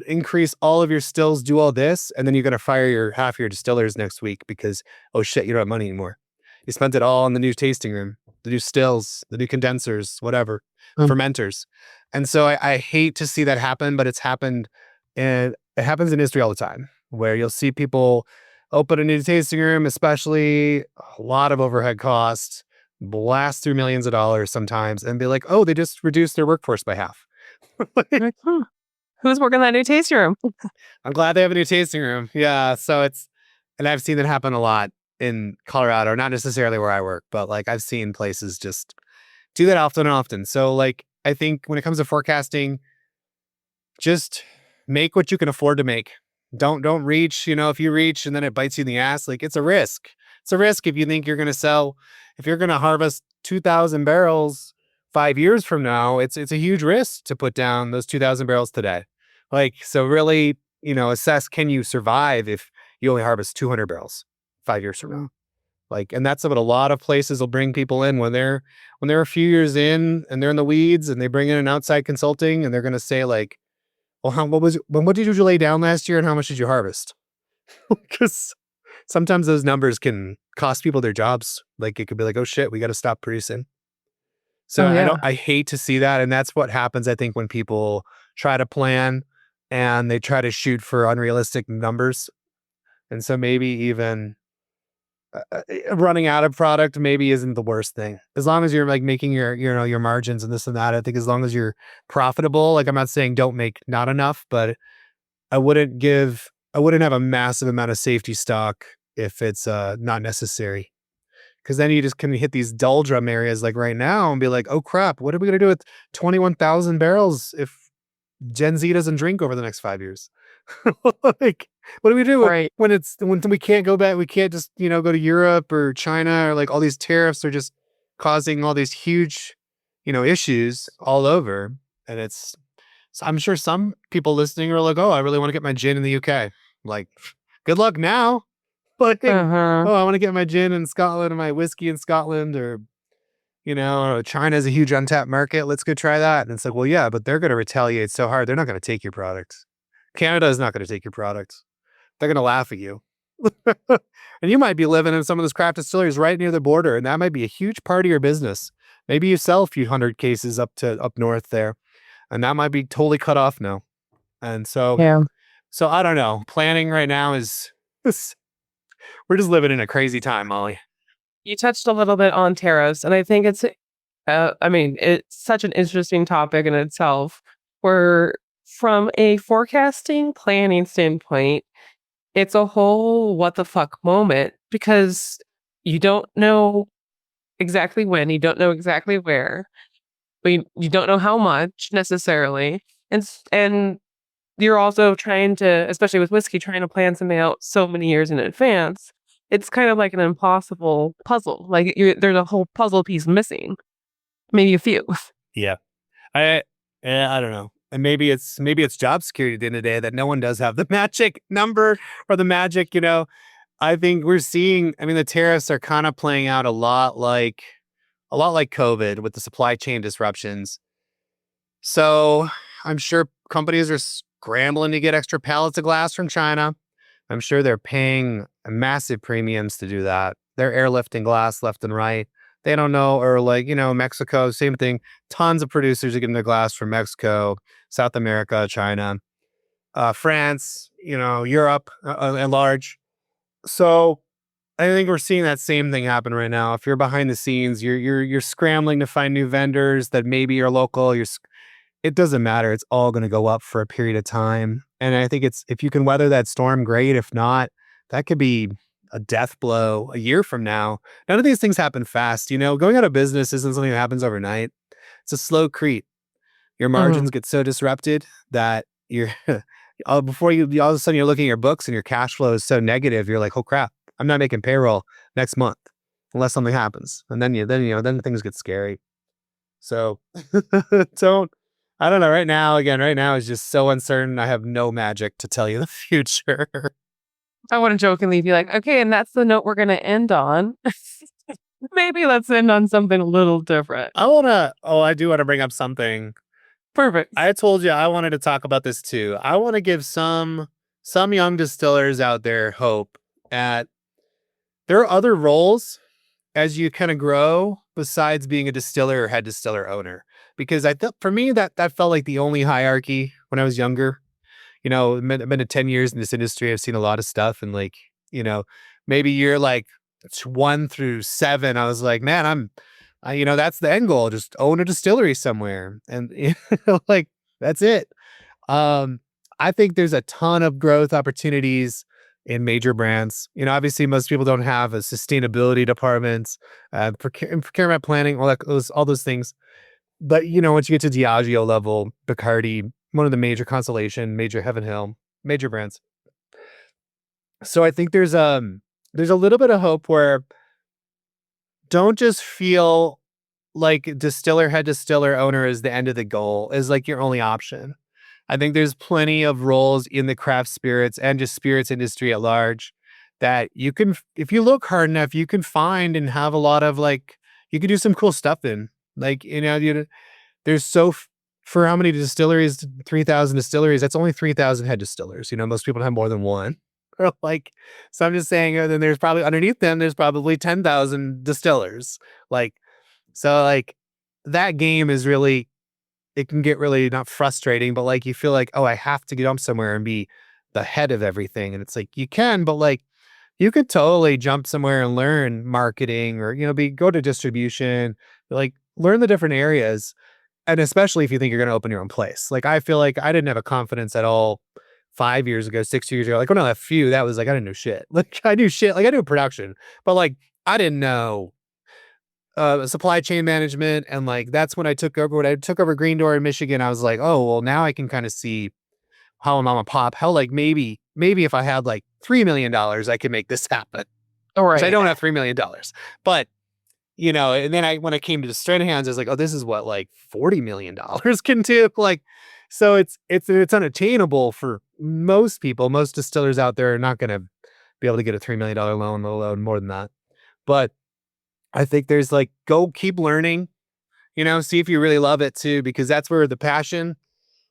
increase all of your stills, do all this, and then you're going to fire half your distillers next week because, oh shit, you don't have money anymore. You spent it all on the new tasting room, the new stills, the new condensers, whatever, fermenters. And so I hate to see that happen, but it's happened, and it happens in industry all the time, where you'll see people open a new tasting room, especially a lot of overhead costs, blast through millions of dollars sometimes, and be like, oh, they just reduced their workforce by half. Who's working that new tasting room? I'm glad they have a new tasting room. Yeah. So and I've seen that happen a lot in Colorado, not necessarily where I work, but like I've seen places just do that often and often. So like, I think when it comes to forecasting, just make what you can afford to make. Don't reach, if you reach and then it bites you in the ass, like it's a risk. It's a risk if you think you're going to sell, if you're going to harvest 2,000 barrels 5 years from now, it's a huge risk to put down those 2,000 barrels today. Like, so really, assess, can you survive if you only harvest 200 barrels 5 years from now? Like, and that's what a lot of places will bring people in when they're a few years in and they're in the weeds and they bring in an outside consulting and they're going to say like, well, what did you lay down last year and how much did you harvest? Because sometimes those numbers can cost people their jobs. Like it could be like, oh shit, we got to stop producing. So I hate to see that. And that's what happens, I think, when people try to plan and they try to shoot for unrealistic numbers. And so maybe even running out of product maybe isn't the worst thing. As long as you're like making your margins and this and that, I think as long as you're profitable, like I'm not saying don't make not enough, but I wouldn't have a massive amount of safety stock if it's not necessary. Because then you just can hit these doldrum areas like right now and be like, oh crap, what are we going to do with 21,000 barrels if Gen Z doesn't drink over the next 5 years? Like, what do we do when we can't go back? We can't just, go to Europe or China, or like all these tariffs are just causing all these huge, issues all over. And so I'm sure some people listening are like, oh, I really want to get my gin in the UK. Like, good luck now. Like, oh, I want to get my gin in Scotland and my whiskey in Scotland, or, China's a huge untapped market. Let's go try that. And it's like, well, yeah, but they're going to retaliate so hard. They're not going to take your product. Canada is not going to take your product. They're going to laugh at you. And you might be living in some of those craft distilleries right near the border, and that might be a huge part of your business. Maybe you sell a few hundred cases up north there, and that might be totally cut off now. And so, so I don't know. Planning right now we're just living in a crazy time, Molly. You touched a little bit on tariffs, and I think it's such an interesting topic in itself, where from a forecasting planning standpoint, it's a whole what the fuck moment, because you don't know exactly when, you don't know exactly where, but you don't know how much necessarily. And you're also trying to, especially with whiskey, trying to plan something out so many years in advance. It's kind of like an impossible puzzle. Like there's a whole puzzle piece missing, maybe a few. Yeah, I don't know. And maybe it's job security at the end of the day that no one does have the magic number or the magic, I think we're seeing, the tariffs are kind of playing out a lot like COVID with the supply chain disruptions. So I'm sure companies are scrambling to get extra pallets of glass from China. I'm sure they're paying massive premiums to do that. They're airlifting glass left and right. They don't know, or Mexico, same thing. Tons of producers are getting their glass from Mexico, South America, China, France, Europe at large. So I think we're seeing that same thing happen right now. If you're behind the scenes, you're scrambling to find new vendors that maybe are local. It doesn't matter. It's all going to go up for a period of time. And I think if you can weather that storm, great. If not, that could be a death blow a year from now. None of these things happen fast. Going out of business isn't something that happens overnight. It's a slow creep. Your margins get so disrupted that you're before you all of a sudden you're looking at your books and your cash flow is so negative. You're like, oh crap, I'm not making payroll next month unless something happens. And then things get scary. So I don't know. Right now is just so uncertain. I have no magic to tell you the future. I want to jokingly be like, okay, and that's the note we're going to end on. Maybe let's end on something a little different. I do want to bring up something. Perfect. I told you I wanted to talk about this too. I want to give some young distillers out there hope at there are other roles as you kind of grow besides being a distiller or head distiller owner. Because I thought for me that felt like the only hierarchy when I was younger. You know, I've been 10 years in this industry. I've seen a lot of stuff, and like, you know, maybe you're like 1 through 7. I was like, man, that's the end goal. Just own a distillery somewhere. And like, that's it. I think there's a ton of growth opportunities in major brands. You know, obviously most people don't have a sustainability department, procurement planning, all those things. But, you know, once you get to Diageo level, Bacardi, one of the major Constellation, major Heaven Hill, major brands. So I think there's a little bit of hope where don't just feel like head distiller owner is the end of the goal, is like your only option. I think there's plenty of roles in the craft spirits and just spirits industry at large that you can, if you look hard enough, you can find and have a lot of like, you can do some cool stuff in. Like, you know, there's for how many distilleries, 3,000 distilleries, that's only 3,000 head distillers. You know, most people have more than one. Or like, so I'm just saying, then there's probably underneath them, there's probably 10,000 distillers. Like, so like that game is really, it can get really not frustrating, but like you feel like, oh, I have to jump somewhere and be the head of everything. And it's like, you can, but like, you could totally jump somewhere and learn marketing or, you know, go to distribution, like learn the different areas. And especially if you think you're going to open your own place. Like, I feel like I didn't have a confidence at all 5 years ago, 6 years ago. Like, when I left Few, that was like, I didn't know shit. Like, I knew shit. Like, I knew production, but like, I didn't know supply chain management. And like, that's when I took over. When I took over Green Door in Michigan, I was like, oh, well, now I can kind of see how mom and pop, how like maybe if I had like $3 million, I could make this happen. All right. Which I don't have $3 million, but you know, and then when I came to the Stranahan's, I was like, oh, this is what like $40 million can do. Like, so it's unattainable for most people. Most distillers out there are not going to be able to get a $3 million loan, let alone more than that. But I think there's like, go keep learning, you know, see if you really love it too, because that's where the passion,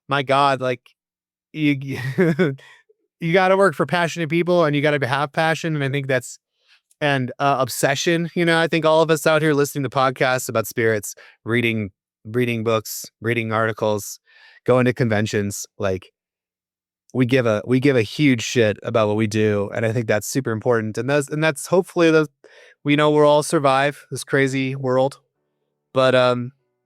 my God, like you got to work for passionate people and you got to have passion. And I think that's, and obsession. You know, I think all of us out here listening to podcasts about spirits, reading books, reading articles, going to conventions, like we give a huge shit about what we do, and I think that's super important. And that's hopefully we know we'll all survive this crazy world, but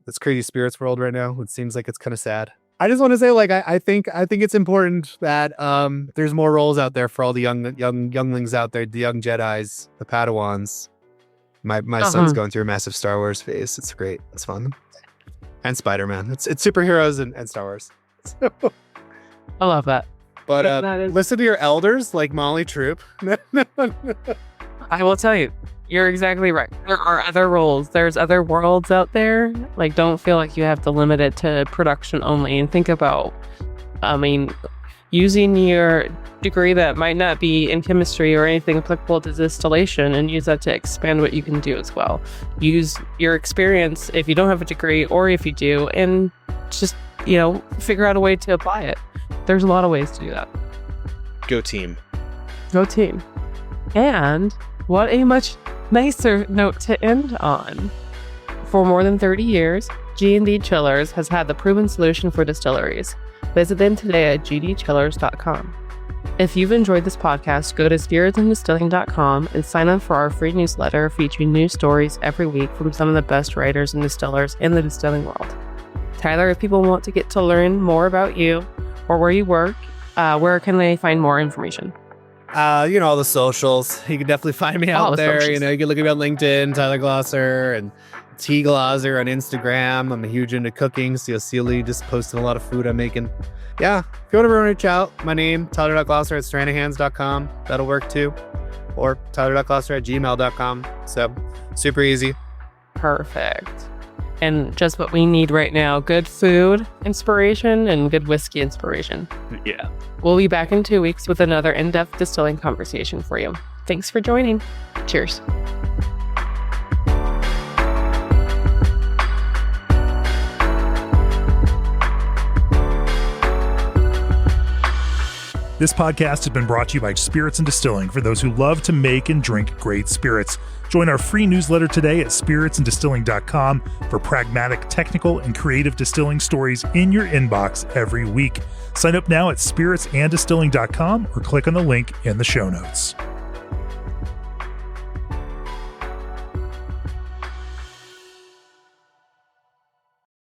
this crazy spirits world right now, it seems like it's kind of sad. I just want to say, like, I think it's important that there's more roles out there for all the younglings out there, the young Jedis, the Padawans. My son's going through a massive Star Wars phase. It's great. It's fun. And Spider-Man. It's superheroes and Star Wars. I love that. But listen to your elders like Molly Troupe. I will tell you, you're exactly right. There are other roles. There's other worlds out there. Like, don't feel like you have to limit it to production only. And think about, using your degree that might not be in chemistry or anything applicable to distillation, and use that to expand what you can do as well. Use your experience if you don't have a degree, or if you do, and just, you know, figure out a way to apply it. There's a lot of ways to do that. Go team. Go team. And what a much nicer note to end on. For more than 30 years, G&D Chillers has had the proven solution for distilleries. Visit them today at gdchillers.com. If you've enjoyed this podcast, go to spiritsanddistilling.com and sign up for our free newsletter featuring news stories every week from some of the best writers and distillers in the distilling world. Tyler, if people want to get to learn more about you or where you work, where can they find more information? You know, all the socials. You can definitely find me out there. Socials. You know, you can look at me on LinkedIn, Tyler Glasser, and T Glasser on Instagram. I'm huge into cooking, so you'll see me just posting a lot of food I'm making. Yeah, if you want to reach out, my name, Tyler.Glasser at Stranahans.com. That'll work too. Or Tyler.Glasser at gmail.com. So, super easy. Perfect. and just what we need right now. Good food inspiration and good whiskey inspiration. Yeah. We'll be back in 2 weeks with another in-depth distilling conversation for you. Thanks for joining. Cheers. This podcast has been brought to you by Spirits and Distilling for those who love to make and drink great spirits. Join our free newsletter today at spiritsanddistilling.com for pragmatic, technical, and creative distilling stories in your inbox every week. Sign up now at spiritsanddistilling.com or click on the link in the show notes.